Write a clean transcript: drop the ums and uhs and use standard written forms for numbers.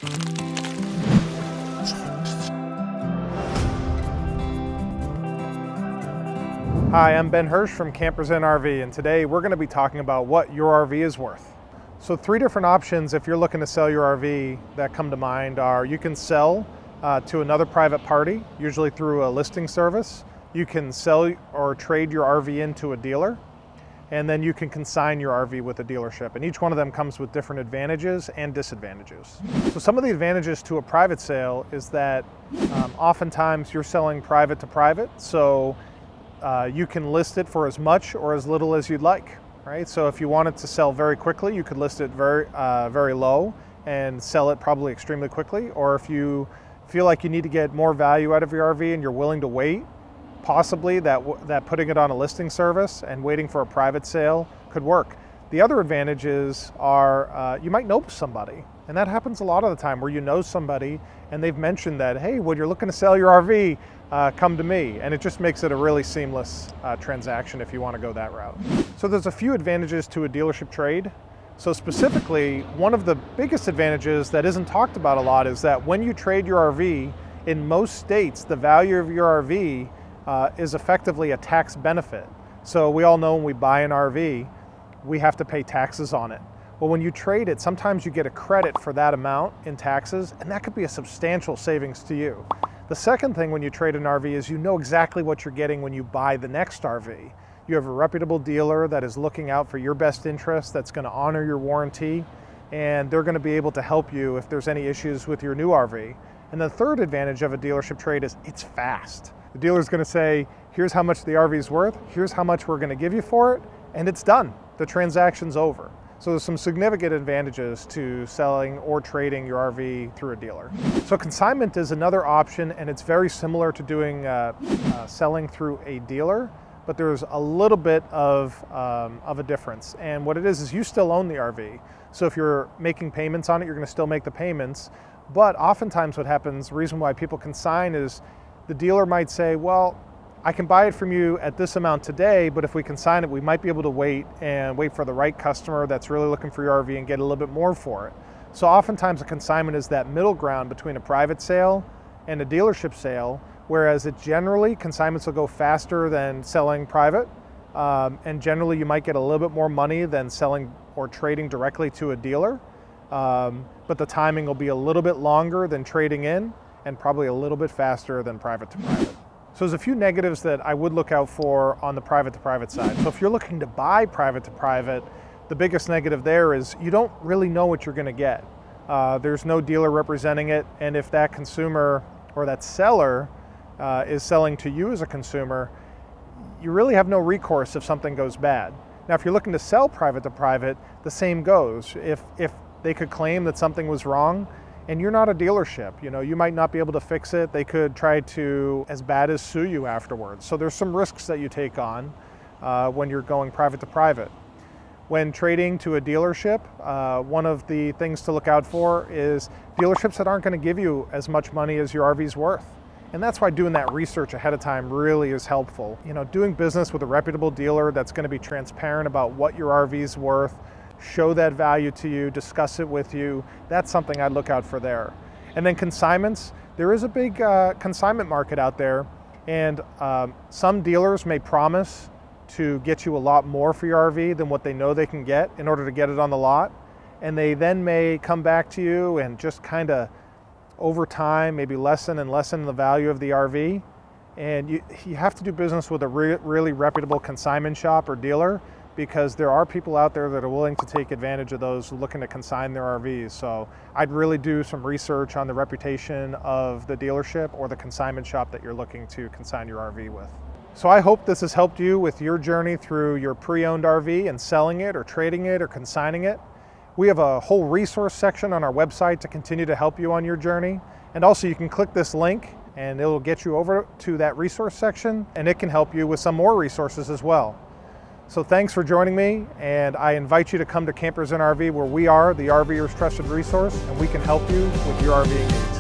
Hi, I'm Ben Hirsch from Campers Inn RV, and today we're going to be talking about what your RV is worth. So 3 different options if you're looking to sell your RV that come to mind are: you can sell to another private party, usually through a listing service. You can sell or trade your RV into a dealer, and then you can consign your RV with a dealership. And each one of them comes with different advantages and disadvantages. So some of the advantages to a private sale is that oftentimes you're selling private to private. So you can list it for as much or as little as you'd like, right? So if you wanted to sell very quickly, you could list it very low and sell it probably extremely quickly. Or if you feel like you need to get more value out of your RV and you're willing to wait, possibly that putting it on a listing service and waiting for a private sale could work. The other advantages are you might know somebody, and that happens a lot of the time where you know somebody and they've mentioned that, hey, when you're looking to sell your RV, come to me, and it just makes it a really seamless transaction if you want to go that route. So there's a few advantages to a dealership trade. So specifically, one of the biggest advantages that isn't talked about a lot is that when you trade your RV, in most states, the value of your RV is effectively a tax benefit. So we all know when we buy an RV, we have to pay taxes on it. Well, when you trade it, sometimes you get a credit for that amount in taxes, and that could be a substantial savings to you. The second thing when you trade an RV is you know exactly what you're getting when you buy the next RV. You have a reputable dealer that is looking out for your best interest, that's going to honor your warranty, and they're going to be able to help you if there's any issues with your new RV. And the third advantage of a dealership trade is it's fast. The dealer's going to say, here's how much the RV is worth, here's how much we're going to give you for it, and it's done. The transaction's over. So there's some significant advantages to selling or trading your RV through a dealer. So consignment is another option, and it's very similar to doing selling through a dealer, but there's a little bit of a difference. And what it is you still own the RV. So if you're making payments on it, you're going to still make the payments. But oftentimes what happens, the reason why people consign is the dealer might say, well, I can buy it from you at this amount today, but if we consign it, we might be able to wait for the right customer that's really looking for your RV and get a little bit more for it. So oftentimes a consignment is that middle ground between a private sale and a dealership sale, whereas consignments will go faster than selling private, and generally you might get a little bit more money than selling or trading directly to a dealer, but the timing will be a little bit longer than trading in and probably a little bit faster than private to private. So there's a few negatives that I would look out for on the private to private side. So if you're looking to buy private to private, the biggest negative there is you don't really know what you're going to get. There's no dealer representing it, and if that consumer or that seller is selling to you as a consumer, you really have no recourse if something goes bad. Now, if you're looking to sell private to private, the same goes. If they could claim that something was wrong, and you're not a dealership, you might not be able to fix it. They could try to, as bad as, sue you afterwards. So there's some risks that you take on when you're going private to private. When trading to a dealership, one of the things to look out for is dealerships that aren't going to give you as much money as your RV's worth. And that's why doing that research ahead of time really is helpful. Doing business with a reputable dealer that's going to be transparent about what your RV's worth, show that value to you, discuss it with you. That's something I'd look out for there. And then consignments, there is a big consignment market out there, and some dealers may promise to get you a lot more for your RV than what they know they can get in order to get it on the lot. And they then may come back to you and just kind of over time maybe lessen the value of the RV. And you have to do business with a really reputable consignment shop or dealer, because there are people out there that are willing to take advantage of those looking to consign their RVs. So I'd really do some research on the reputation of the dealership or the consignment shop that you're looking to consign your RV with. So I hope this has helped you with your journey through your pre-owned RV and selling it or trading it or consigning it. We have a whole resource section on our website to continue to help you on your journey. And also you can click this link and it'll get you over to that resource section, and it can help you with some more resources as well. So thanks for joining me, and I invite you to come to Campers Inn RV, where we are the RVer's trusted resource, and we can help you with your RV needs.